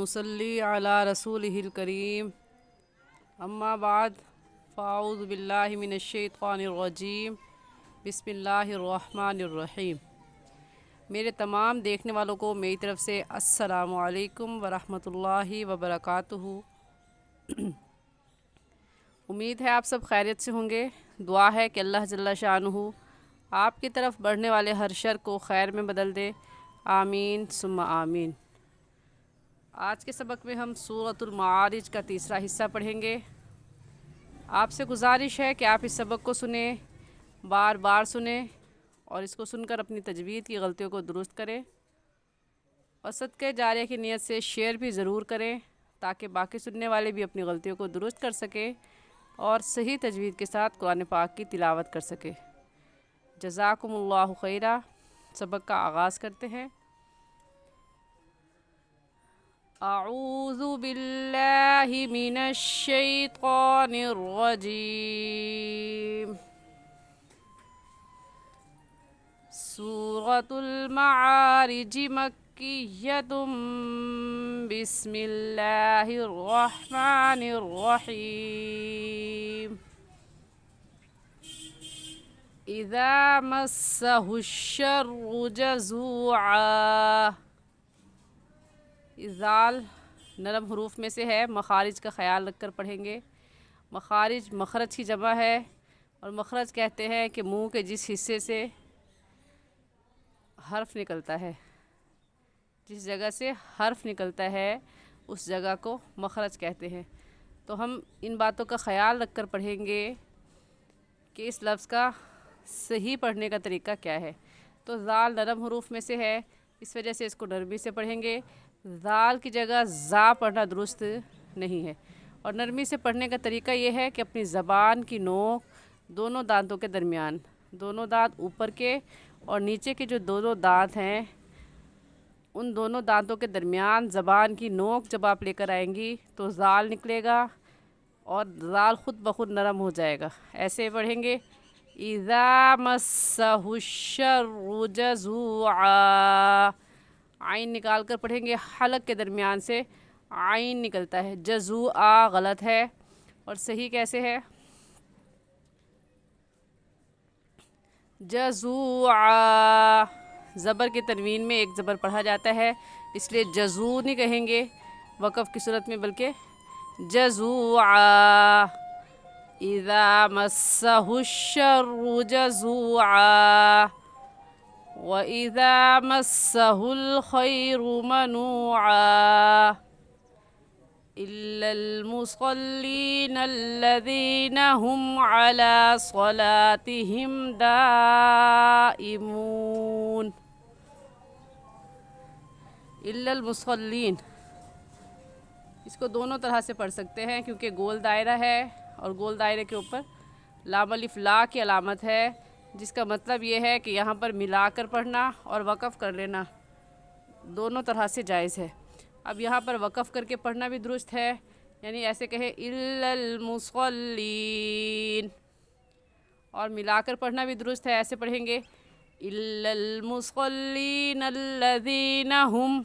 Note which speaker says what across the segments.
Speaker 1: ونصلی علی رسولہ الکریم اما بعد فاعوذ باللہ من الشیطان الرجیم بسم اللہ الرحمن الرحیم۔ میرے تمام دیکھنے والوں کو میری طرف سے السلام علیکم ورحمۃ اللہ وبرکاتہ۔ امید ہے آپ سب خیریت سے ہوں گے۔ دعا ہے کہ اللہ جل شانہ آپ کی طرف بڑھنے والے ہر شر کو خیر میں بدل دے، آمین ثم آمین۔ آج کے سبق میں ہم سورۃ المعارج کا تیسرا حصہ پڑھیں گے۔ آپ سے گزارش ہے کہ آپ اس سبق کو سنیں، بار بار سنیں اور اس کو سن کر اپنی تجوید کی غلطیوں کو درست کریں اور صدقہ جاریہ کی نیت سے شیئر بھی ضرور کریں تاکہ باقی سننے والے بھی اپنی غلطیوں کو درست کر سکیں اور صحیح تجوید کے ساتھ قرآن پاک کی تلاوت کر سکیں۔ جزاکم اللہ خیرہ۔ سبق کا آغاز کرتے ہیں۔ اعوذ باللہ من الشیطان الرجیم۔ سورۃ المعارج مکیۃ بسم اللہ الرحمن الرحیم۔ اذا مسہ الشر جزوعا۔ ذال نرم حروف میں سے ہے، مخارج کا خیال رکھ کر پڑھیں گے۔ مخارج مخرج کی جمع ہے اور مخرج کہتے ہیں کہ منہ کے جس حصے سے حرف نکلتا ہے، جس جگہ سے حرف نکلتا ہے اس جگہ کو مخرج کہتے ہیں۔ تو ہم ان باتوں کا خیال رکھ کر پڑھیں گے کہ اس لفظ کا صحیح پڑھنے کا طریقہ کیا ہے۔ تو ذال نرم حروف میں سے ہے، اس وجہ سے اس کو نرمی سے پڑھیں گے۔ ذال کی جگہ زا پڑھنا درست نہیں ہے، اور نرمی سے پڑھنے کا طریقہ یہ ہے کہ اپنی زبان کی نوک دونوں دانتوں کے درمیان، دونوں دانت اوپر کے اور نیچے کے جو دونوں دانت ہیں ان دونوں دانتوں کے درمیان زبان کی نوک جب آپ لے کر آئیں گی تو ذال نکلے گا اور ذال خود بخود نرم ہو جائے گا۔ ایسے پڑھیں گے اذا مسہ الشر جزوعا۔ عین نکال کر پڑھیں گے، حلق کے درمیان سے عین نکلتا ہے۔ جزوعا غلط ہے، اور صحیح کیسے ہے؟ جزوعا زبر کے تنوین میں ایک زبر پڑھا جاتا ہے، اس لیے جزو نہیں کہیں گے وقف کی صورت میں، بلکہ جزوعا۔ اذا مسہ الشر جزوعا وَإِذَا مَسَّهُ الْخَيْرُ مَنُوعًا إِلَّا الْمُصَلِّينَ الَّذِينَ هُمْ عَلَى صَلَاتِهِمْ دَائِمُونَ۔ إِلَّا الْمُصَلِّينَ اس کو دونوں طرح سے پڑھ سکتے ہیں کیونکہ گول دائرہ ہے اور گول دائرے کے اوپر لام الف لا کی علامت ہے، جس کا مطلب یہ ہے کہ یہاں پر ملا کر پڑھنا اور وقف کر لینا دونوں طرح سے جائز ہے۔ اب یہاں پر وقف کر کے پڑھنا بھی درست ہے، یعنی ایسے کہیں الا المصلین، اور ملا کر پڑھنا بھی درست ہے، ایسے پڑھیں گے الا المصلین الذین هم،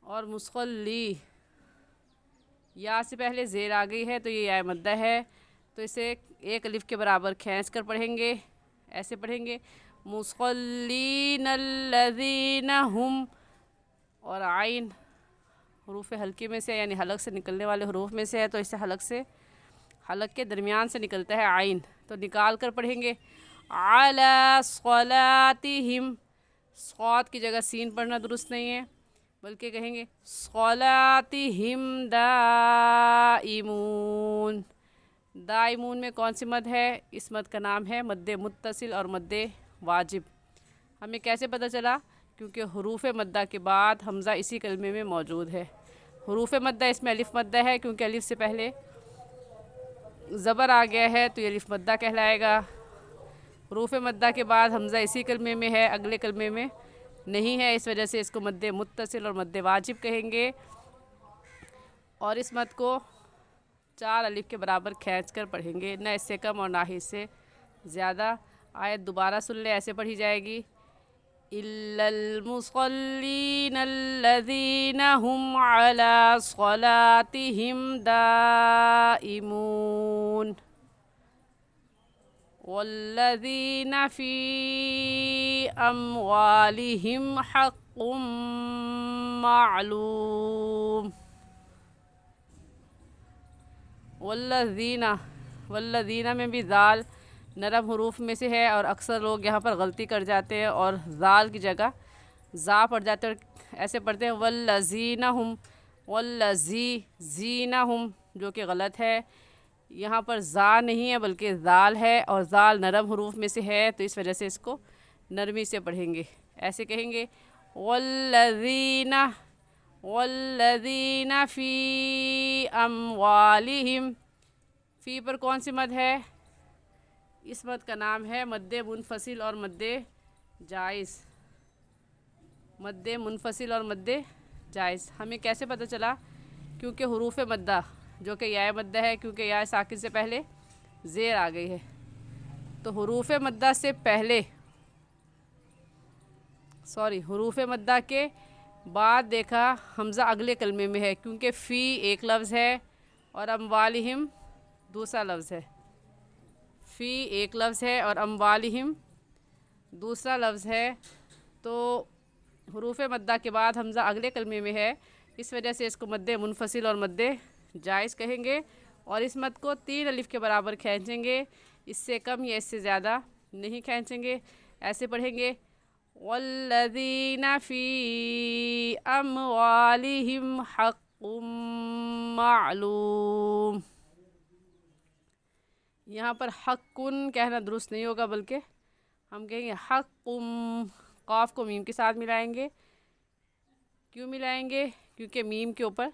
Speaker 1: اور مصلی یا سے پہلے زیر آ گئی ہے تو یہ یا مدہ ہے، تو اسے ایک الف کے برابر کھینچ کر پڑھیں گے، ایسے پڑھیں گے مصلین الذین هم، اور عین حروف حلقے میں سے یعنی حلق سے نکلنے والے حروف میں سے ہے، تو اسے حلق کے درمیان سے نکلتا ہے عین، تو نکال کر پڑھیں گے علی صلاتہم۔ صاد کی جگہ سین پڑھنا درست نہیں ہے، بلکہ کہیں گے صلاتہم دائمون۔ دائمون میں کون سی مد ہے؟ اس مد کا نام ہے مد متصل اور مد واجب۔ ہمیں کیسے پتہ چلا؟ کیونکہ حروف مدہ کے بعد حمزہ اسی کلمے میں موجود ہے۔ حروف مدہ اس میں الف مدہ ہے، کیونکہ الف سے پہلے زبر آ گیا ہے تو یہ الف مدہ کہلائے گا۔ حروف مدہ کے بعد حمزہ اسی کلمے میں ہے، اگلے کلمے میں نہیں ہے، اس وجہ سے اس کو مد متصل اور مد واجب کہیں گے، اور اس مد کو 4 الف کے برابر کھینچ کر پڑھیں گے، نہ اس سے کم اور نہ ہی اس سے زیادہ۔ آیت دوبارہ سن لیں، ایسے پڑھی جائے گی إلا المصلين الذين هم على صلاتهم دائمون والذين في أموالهم حق معلوم والذین میں بھی ذال نرم حروف میں سے ہے اور اکثر لوگ یہاں پر غلطی کر جاتے ہیں اور ذال کی جگہ زا پڑ جاتے ہیں اور ایسے پڑھتے ہیں والذینہم جو کہ غلط ہے. یہاں پر زا نہیں ہے بلکہ ذال ہے اور ذال نرم حروف میں سے ہے تو اس وجہ سے اس کو نرمی سے پڑھیں گے. ایسے کہیں گے والذین فی اموالہم. فی پر کون سی مد ہے؟ اس مد کا نام ہے مد منفصل اور مد جائز. مد منفصل اور مد جائز ہمیں کیسے پتہ چلا؟ کیونکہ حروف مدہ جو کہ یا مدہ ہے، کیونکہ یا ساکن سے پہلے زیر آ گئی ہے تو حروف مدہ سے پہلے حروف مدہ کے بعد دیکھا حمزہ اگلے کلمے میں ہے کیونکہ فی ایک لفظ ہے اور اموالہم دوسرا لفظ ہے. فی ایک لفظ ہے اور اموالہم دوسرا لفظ ہے تو حروف مدہ کے بعد حمزہ اگلے کلمے میں ہے، اس وجہ سے اس کو مد منفصل اور مد جائز کہیں گے اور اس مد کو 3 الف کے برابر کھینچیں گے، اس سے کم یا اس سے زیادہ نہیں کھینچیں گے. ایسے پڑھیں گے والذین فی اموالہم حق معلوم. یہاں پر حقن کہنا درست نہیں ہوگا بلکہ ہم کہیں گے حق. قاف کو میم کے ساتھ ملائیں گے. کیوں ملائیں گے؟ کیونکہ میم کے اوپر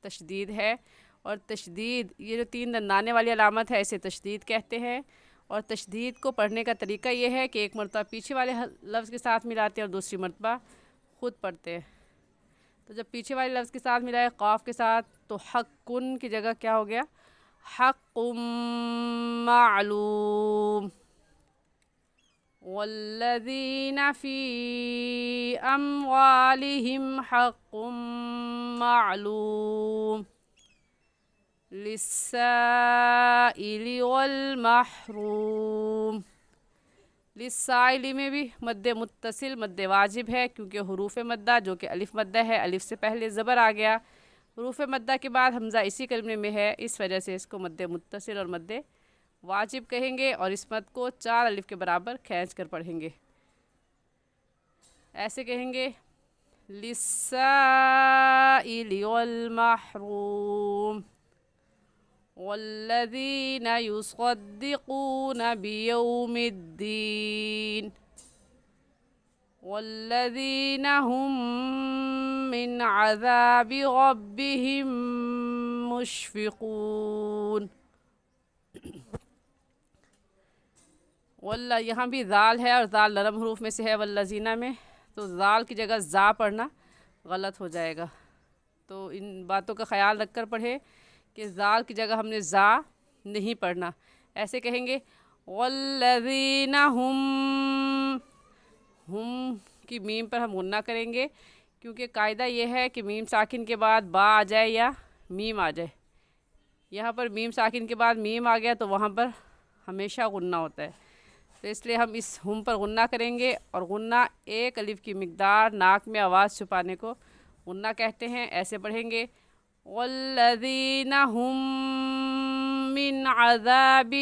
Speaker 1: تشدید ہے اور تشدید یہ جو 3 دندانے والی علامت ہے اسے تشدید کہتے ہیں اور تشدید کو پڑھنے کا طریقہ یہ ہے کہ ایک مرتبہ پیچھے والے لفظ کے ساتھ ملاتے ہیں اور دوسری مرتبہ خود پڑھتے ہیں. تو جب پیچھے والے لفظ کے ساتھ ملائے قاف کے ساتھ تو حقن کی جگہ کیا ہو گیا؟ حق معلوم. والذین فی اموالہم حق معلوم للسائل والمحروم. للسائل میں بھی مد متصل مد واجب ہے کیونکہ حروف مدہ جو کہ الف مدہ ہے، الف سے پہلے زبر آ گیا. حروف مدہ کے بعد حمزہ اسی کلمے میں ہے، اس وجہ سے اس کو مد متصل اور مد واجب کہیں گے اور اس مد کو 4 الف کے برابر کھینچ کر پڑھیں گے. ایسے کہیں گے للسائل والمحروم والذین یصدقون بیوم الدین والذین هم من عذاب ربهم مشفقون. یہاں بھی ذال ہے اور ذال نرم حروف میں سے ہے والذینہ میں، تو ذال کی جگہ زا پڑھنا غلط ہو جائے گا. تو ان باتوں کا خیال رکھ کر پڑھیں کہ ذال کی جگہ ہم نے زا نہیں پڑھنا. ایسے کہیں گے والذین ہم کی میم پر ہم غنہ کریں گے کیونکہ قاعدہ یہ ہے کہ میم ساکن کے بعد با آ جائے یا میم آ جائے. یہاں پر میم ساکن کے بعد میم آ گیا تو وہاں پر ہمیشہ غنہ ہوتا ہے، تو اس لیے ہم اس ہم پر غنہ کریں گے اور غنہ ایک الف کی مقدار ناک میں آواز چھپانے کو غنہ کہتے ہیں. ایسے پڑھیں گے والذین هم من عذاب.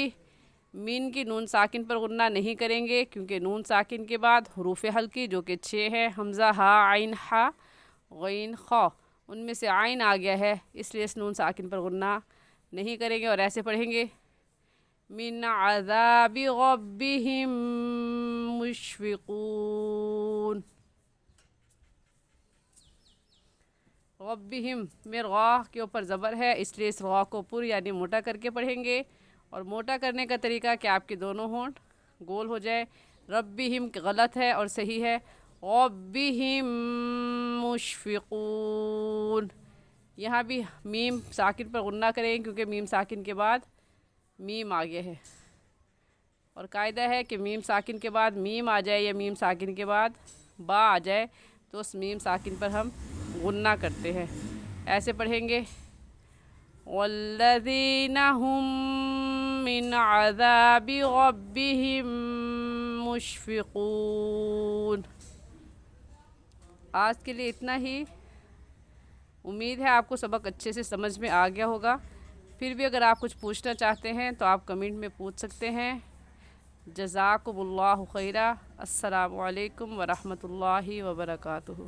Speaker 1: من کی نون ساکن پر غنہ نہیں کریں گے کیونکہ نون ساکن کے بعد حروف حلقی جو کہ 6 ہے، حمزہ ہا عین ہا غین خا، ان میں سے عین آ گیا ہے اس لیے اس نون ساکن پر غنہ نہیں کریں گے اور ایسے پڑھیں گے من عذاب ربهم مشفقون. ربهم میں غا کے اوپر زبر ہے اس لیے اس غا کو پر یعنی موٹا کر کے پڑھیں گے اور موٹا کرنے کا طریقہ کہ آپ کے دونوں ہونٹ گول ہو جائے. ربهم غلط ہے اور صحیح ہے ربهم مشفقون. یہاں بھی میم ساکن پر غنہ کریں کیونکہ میم ساکن کے بعد میم آ گیا ہے اور قاعدہ ہے کہ میم ساکن کے بعد میم آ جائے یا میم ساکن کے بعد با آ جائے تو اس میم ساکن پر ہم غنہ کرتے ہیں. ایسے پڑھیں گے والذین هم من عذاب ربهم مشفقون. آج کے لیے اتنا ہی. امید ہے آپ کو سبق اچھے سے سمجھ میں آ گیا ہوگا. پھر بھی اگر آپ کچھ پوچھنا چاہتے ہیں تو آپ کمنٹ میں پوچھ سکتے ہیں. جزاکم اللہ خیرہ. السلام علیکم ورحمۃ اللہ وبرکاتہ.